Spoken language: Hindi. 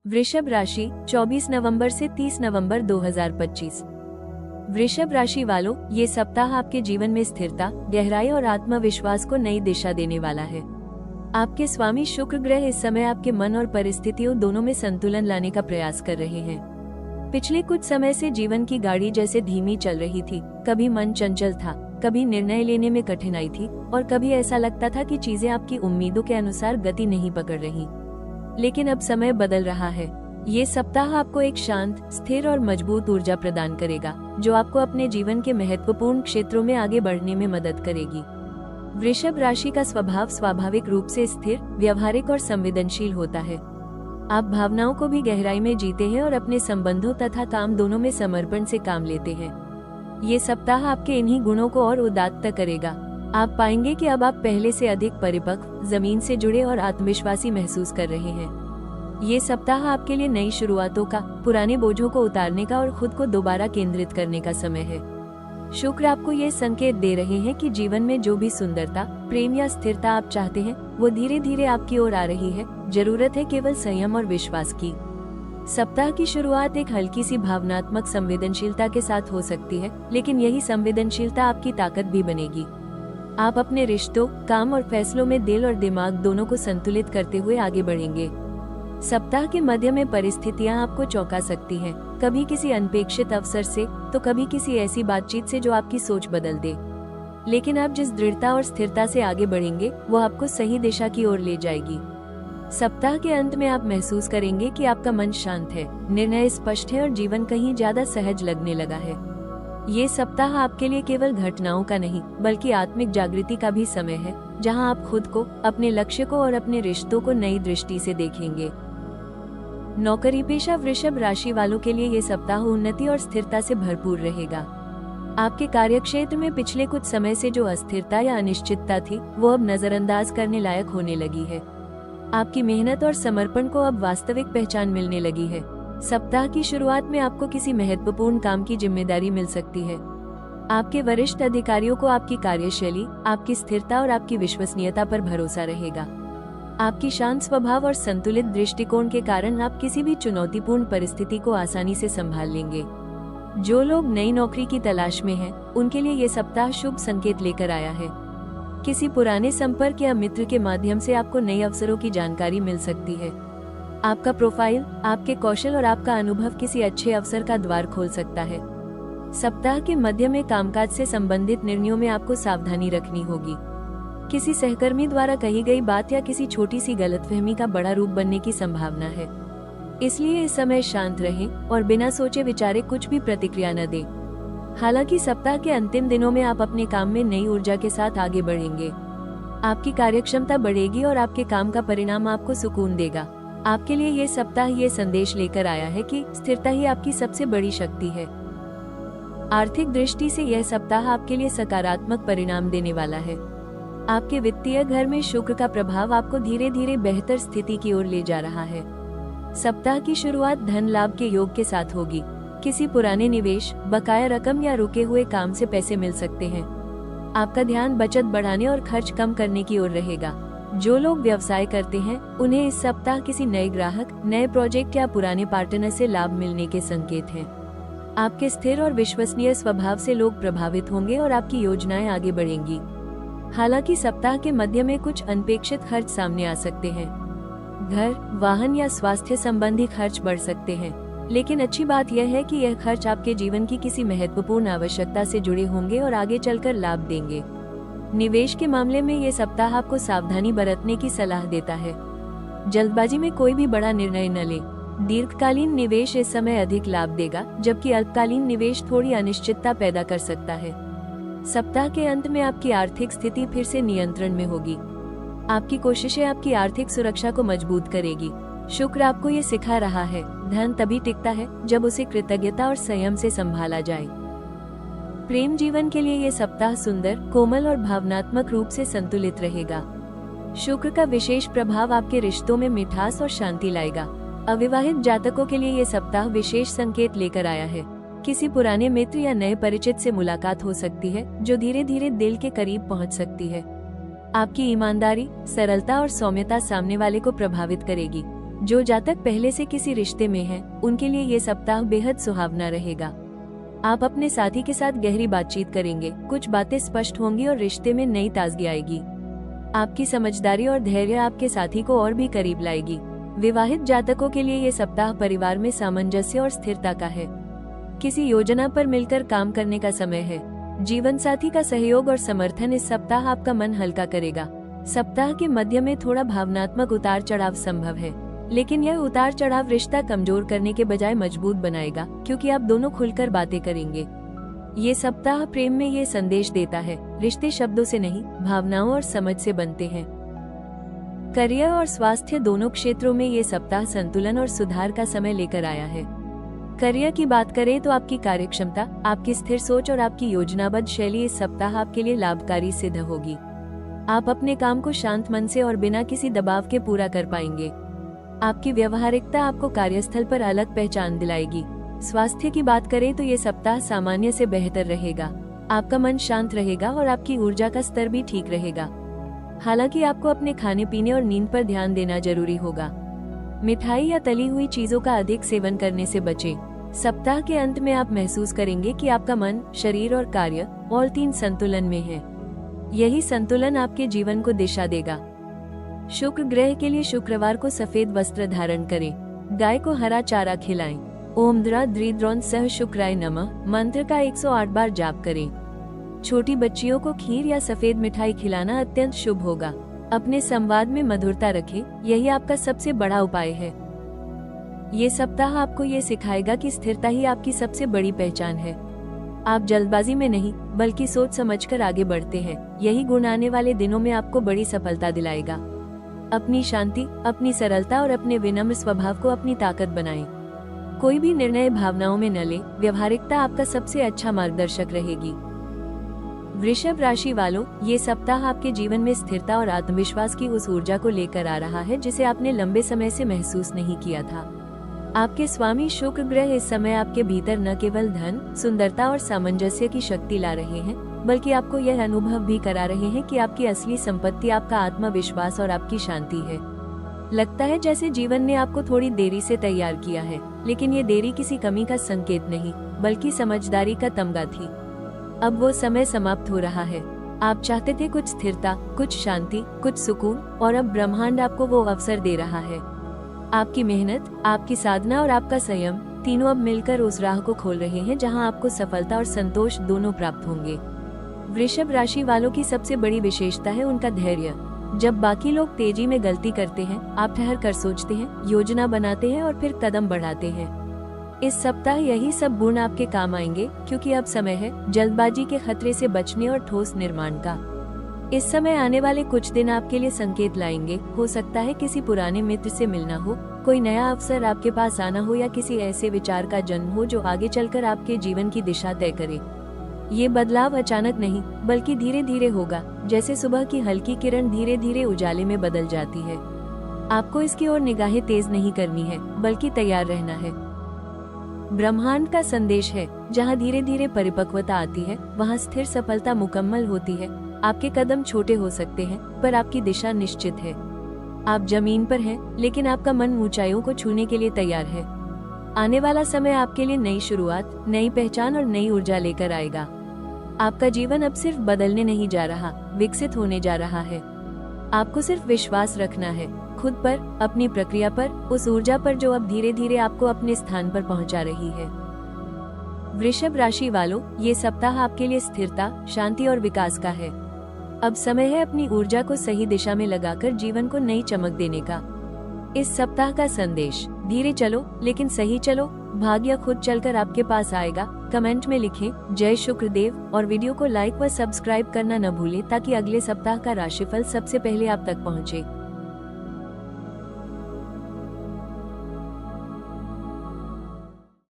वृषभ राशि 24 नवंबर से 30 नवंबर 2025। वृषभ राशि वालों, ये सप्ताह आपके जीवन में स्थिरता, गहराई और आत्मविश्वास को नई दिशा देने वाला है। आपके स्वामी शुक्र ग्रह इस समय आपके मन और परिस्थितियों दोनों में संतुलन लाने का प्रयास कर रहे हैं। पिछले कुछ समय से जीवन की गाड़ी जैसे धीमी चल रही थी। कभी मन चंचल था, कभी निर्णय लेने में कठिनाई थी और कभी ऐसा लगता था कि चीजें आपकी उम्मीदों के अनुसार गति नहीं पकड़ रही। लेकिन अब समय बदल रहा है। ये सप्ताह आपको एक शांत, स्थिर और मजबूत ऊर्जा प्रदान करेगा, जो आपको अपने जीवन के महत्वपूर्ण क्षेत्रों में आगे बढ़ने में मदद करेगी। वृषभ राशि का स्वभाव स्वाभाविक रूप से स्थिर, व्यावहारिक और संवेदनशील होता है। आप भावनाओं को भी गहराई में जीते हैं और अपने संबंधों तथा काम दोनों में समर्पण से काम लेते हैं। ये सप्ताह आपके इन्हीं गुणों को और उदात्त करेगा। आप पाएंगे कि अब आप पहले से अधिक परिपक्व, जमीन से जुड़े और आत्मविश्वासी महसूस कर रहे हैं। ये सप्ताह आपके लिए नई शुरुआतों का, पुराने बोझों को उतारने का और खुद को दोबारा केंद्रित करने का समय है। शुक्र आपको ये संकेत दे रहे हैं कि जीवन में जो भी सुंदरता, प्रेम या स्थिरता आप चाहते हैं, वो धीरे धीरे आपकी ओर आ रही है। जरूरत है केवल संयम और विश्वास की। सप्ताह की शुरुआत एक हल्की सी भावनात्मक संवेदनशीलता के साथ हो सकती है, लेकिन यही संवेदनशीलता आपकी ताकत भी बनेगी। आप अपने रिश्तों, काम और फैसलों में दिल और दिमाग दोनों को संतुलित करते हुए आगे बढ़ेंगे। सप्ताह के मध्य में परिस्थितियां आपको चौंका सकती हैं, कभी किसी अनपेक्षित अवसर से, तो कभी किसी ऐसी बातचीत से जो आपकी सोच बदल दे। लेकिन आप जिस दृढ़ता और स्थिरता से आगे बढ़ेंगे, वो आपको सही दिशा की ओर ले जाएगी। सप्ताह के अंत में आप महसूस करेंगे कि आपका मन शांत है, निर्णय स्पष्ट है और जीवन कहीं ज्यादा सहज लगने लगा है। ये सप्ताह आपके लिए केवल घटनाओं का नहीं, बल्कि आत्मिक जागृति का भी समय है, जहां आप खुद को, अपने लक्ष्य को और अपने रिश्तों को नई दृष्टि से देखेंगे। नौकरी पेशा वृषभ राशि वालों के लिए ये सप्ताह उन्नति और स्थिरता से भरपूर रहेगा। आपके कार्यक्षेत्र में पिछले कुछ समय से जो अस्थिरता या अनिश्चितता थी, वो अब नजरअंदाज करने लायक होने लगी है। आपकी मेहनत और समर्पण को अब वास्तविक पहचान मिलने लगी है। सप्ताह की शुरुआत में आपको किसी महत्वपूर्ण काम की जिम्मेदारी मिल सकती है। आपके वरिष्ठ अधिकारियों को आपकी कार्यशैली, आपकी स्थिरता और आपकी विश्वसनीयता पर भरोसा रहेगा। आपकी शांत स्वभाव और संतुलित दृष्टिकोण के कारण आप किसी भी चुनौतीपूर्ण परिस्थिति को आसानी से संभाल लेंगे। जो लोग नई नौकरी की तलाश में हैं, उनके लिए ये सप्ताह शुभ संकेत लेकर आया है। किसी पुराने संपर्क या मित्र के माध्यम से आपको नए अवसरों की जानकारी मिल सकती है। आपका प्रोफाइल, आपके कौशल और आपका अनुभव किसी अच्छे अवसर का द्वार खोल सकता है। सप्ताह के मध्य में कामकाज से संबंधित निर्णयों में आपको सावधानी रखनी होगी। किसी सहकर्मी द्वारा कही गई बात या किसी छोटी सी गलतफहमी का बड़ा रूप बनने की संभावना है। इसलिए इस समय शांत रहें और बिना सोचे विचारे कुछ भी प्रतिक्रिया न दें। हालांकि सप्ताह के अंतिम दिनों में आप अपने काम में नई ऊर्जा के साथ आगे बढ़ेंगे। आपकी कार्यक्षमता बढ़ेगी और आपके काम का परिणाम आपको सुकून देगा। आपके लिए ये सप्ताह ये संदेश लेकर आया है कि स्थिरता ही आपकी सबसे बड़ी शक्ति है। आर्थिक दृष्टि से यह सप्ताह आपके लिए सकारात्मक परिणाम देने वाला है। आपके वित्तीय घर में शुक्र का प्रभाव आपको धीरे धीरे बेहतर स्थिति की ओर ले जा रहा है। सप्ताह की शुरुआत धन लाभ के योग के साथ होगी। किसी पुराने निवेश, बकाया रकम या रुके हुए काम से पैसे मिल सकते हैं। आपका ध्यान बचत बढ़ाने और खर्च कम करने की ओर रहेगा। जो लोग व्यवसाय करते हैं, उन्हें इस सप्ताह किसी नए ग्राहक, नए प्रोजेक्ट या पुराने पार्टनर से लाभ मिलने के संकेत हैं। आपके स्थिर और विश्वसनीय स्वभाव से लोग प्रभावित होंगे और आपकी योजनाएं आगे बढ़ेंगी। हालांकि सप्ताह के मध्य में कुछ अनपेक्षित खर्च सामने आ सकते हैं। घर, वाहन या स्वास्थ्य संबंधी खर्च बढ़ सकते हैं, लेकिन अच्छी बात यह है कि यह खर्च आपके जीवन की किसी महत्वपूर्ण आवश्यकता से जुड़े होंगे और आगे चलकर लाभ देंगे। निवेश के मामले में ये सप्ताह आपको सावधानी बरतने की सलाह देता है। जल्दबाजी में कोई भी बड़ा निर्णय न ले। दीर्घकालीन निवेश इस समय अधिक लाभ देगा, जबकि अल्पकालीन निवेश थोड़ी अनिश्चितता पैदा कर सकता है। सप्ताह के अंत में आपकी आर्थिक स्थिति फिर से नियंत्रण में होगी। आपकी कोशिशें आपकी आर्थिक सुरक्षा को मजबूत करेगी। शुक्र आपको ये सिखा रहा है, धन तभी टिकता है जब उसे कृतज्ञता और संयम से संभाला जाए। प्रेम जीवन के लिए ये सप्ताह सुंदर, कोमल और भावनात्मक रूप से संतुलित रहेगा। शुक्र का विशेष प्रभाव आपके रिश्तों में मिठास और शांति लाएगा। अविवाहित जातकों के लिए ये सप्ताह विशेष संकेत लेकर आया है। किसी पुराने मित्र या नए परिचित से मुलाकात हो सकती है, जो धीरे धीरे दिल के करीब पहुंच सकती है। आपकी ईमानदारी, सरलता और सौम्यता सामने वाले को प्रभावित करेगी। जो जातक पहले से किसी रिश्ते में हैं, उनके लिए ये सप्ताह बेहद सुहावना रहेगा। आप अपने साथी के साथ गहरी बातचीत करेंगे, कुछ बातें स्पष्ट होंगी और रिश्ते में नई ताजगी आएगी। आपकी समझदारी और धैर्य आपके साथी को और भी करीब लाएगी। विवाहित जातकों के लिए ये सप्ताह परिवार में सामंजस्य और स्थिरता का है। किसी योजना पर मिलकर काम करने का समय है। जीवन साथी का सहयोग और समर्थन इस सप्ताह आपका मन हल्का करेगा। सप्ताह के मध्य में थोड़ा भावनात्मक उतार चढ़ाव संभव है, लेकिन यह उतार चढ़ाव रिश्ता कमजोर करने के बजाय मजबूत बनाएगा, क्योंकि आप दोनों खुलकर बातें करेंगे। ये सप्ताह प्रेम में ये संदेश देता है, रिश्ते शब्दों से नहीं, भावनाओं और समझ से बनते हैं। करियर और स्वास्थ्य दोनों क्षेत्रों में ये सप्ताह संतुलन और सुधार का समय लेकर आया है। करियर की बात करें तो आपकी कार्यक्षमता, आपकी स्थिर सोच और आपकी योजनाबद्ध शैली इस सप्ताह आपके लिए लाभकारी सिद्ध होगी। आप अपने काम को शांत मन से और बिना किसी दबाव के पूरा कर पाएंगे। आपकी व्यवहारिकता आपको कार्यस्थल पर अलग पहचान दिलाएगी। स्वास्थ्य की बात करें तो ये सप्ताह सामान्य से बेहतर रहेगा। आपका मन शांत रहेगा और आपकी ऊर्जा का स्तर भी ठीक रहेगा। हालांकि आपको अपने खाने पीने और नींद पर ध्यान देना जरूरी होगा। मिठाई या तली हुई चीजों का अधिक सेवन करने से बचें। सप्ताह के अंत में आप महसूस करेंगे कि आपका मन, शरीर और कार्य और तीन संतुलन में है। यही संतुलन आपके जीवन को दिशा देगा। शुक्र ग्रह के लिए शुक्रवार को सफेद वस्त्र धारण करें। गाय को हरा चारा खिलाएं। ओम द्रा द्रिद्रोण सह शुक्राय नमः मंत्र का 108 बार जाप करें। छोटी बच्चियों को खीर या सफेद मिठाई खिलाना अत्यंत शुभ होगा। अपने संवाद में मधुरता रखें, यही आपका सबसे बड़ा उपाय है। ये सप्ताह आपको ये सिखाएगा कि स्थिरता ही आपकी सबसे बड़ी पहचान है। आप जल्दबाजी में नहीं, बल्कि सोच समझकर आगे बढ़ते हैं। यही गुण आने वाले दिनों में आपको बड़ी सफलता दिलाएगा। अपनी शांति, अपनी सरलता और अपने विनम्र स्वभाव को अपनी ताकत बनाएं। कोई भी निर्णय भावनाओं में न ले, व्यवहारिकता आपका सबसे अच्छा मार्गदर्शक रहेगी। वृषभ राशि वालों, ये सप्ताह आपके जीवन में स्थिरता और आत्मविश्वास की उस ऊर्जा को लेकर आ रहा है जिसे आपने लंबे समय से महसूस नहीं किया था। आपके स्वामी शुक्र ग्रह इस समय आपके भीतर न केवल धन, सुंदरता और सामंजस्य की शक्ति ला रहे हैं, बल्कि आपको यह अनुभव भी करा रहे हैं कि आपकी असली संपत्ति आपका आत्मविश्वास और आपकी शांति है। लगता है जैसे जीवन ने आपको थोड़ी देरी से तैयार किया है, लेकिन ये देरी किसी कमी का संकेत नहीं, बल्कि समझदारी का तमगा थी। अब वो समय समाप्त हो रहा है। आप चाहते थे कुछ स्थिरता, कुछ शांति, कुछ सुकून, और अब ब्रह्मांड आपको वो अवसर दे रहा है। आपकी मेहनत, आपकी साधना और आपका संयम तीनों अब मिलकर उस राह को खोल रहे हैं जहां आपको सफलता और संतोष दोनों प्राप्त होंगे। वृषभ राशि वालों की सबसे बड़ी विशेषता है उनका धैर्य। जब बाकी लोग तेजी में गलती करते हैं, आप ठहर कर सोचते हैं, योजना बनाते हैं और फिर कदम बढ़ाते हैं। इस सप्ताह यही सब गुण आपके काम आएंगे, क्योंकि अब समय है जल्दबाजी के खतरे से बचने और ठोस निर्माण का। इस समय आने वाले कुछ दिन आपके लिए संकेत लाएंगे। हो सकता है किसी पुराने मित्र से मिलना हो, कोई नया अवसर आपके पास आना हो, या किसी ऐसे विचार का जन्म हो जो आगे चलकर आपके जीवन की दिशा तय करे। ये बदलाव अचानक नहीं, बल्कि धीरे धीरे होगा, जैसे सुबह की हल्की किरण धीरे धीरे उजाले में बदल जाती है। आपको इसकी ओर निगाहें तेज नहीं करनी है, बल्कि तैयार रहना है। ब्रह्मांड का संदेश है, जहाँ धीरे धीरे परिपक्वता आती है, वहाँ स्थिर सफलता मुकम्मल होती है। आपके कदम छोटे हो सकते हैं, पर आपकी दिशा निश्चित है। आप जमीन पर हैं, लेकिन आपका मन ऊंचाइयों को छूने के लिए तैयार है। आने वाला समय आपके लिए नई शुरुआत, नई पहचान और नई ऊर्जा लेकर आएगा। आपका जीवन अब सिर्फ बदलने नहीं जा रहा, विकसित होने जा रहा है। आपको सिर्फ विश्वास रखना है, खुद पर, अपनी प्रक्रिया पर, उस ऊर्जा पर जो अब धीरे धीरे आपको अपने स्थान पर पहुंचा रही है। वृषभ राशि वालों, ये सप्ताह आपके लिए स्थिरता, शांति और विकास का है। अब समय है अपनी ऊर्जा को सही दिशा में लगाकर जीवन को नई चमक देने का। इस सप्ताह का संदेश, धीरे चलो लेकिन सही चलो, भाग्य खुद चलकर आपके पास आएगा। कमेंट में लिखें जय शुक्रदेव और वीडियो को लाइक व सब्सक्राइब करना न भूलें, ताकि अगले सप्ताह का राशिफल सबसे पहले आप तक पहुंचे।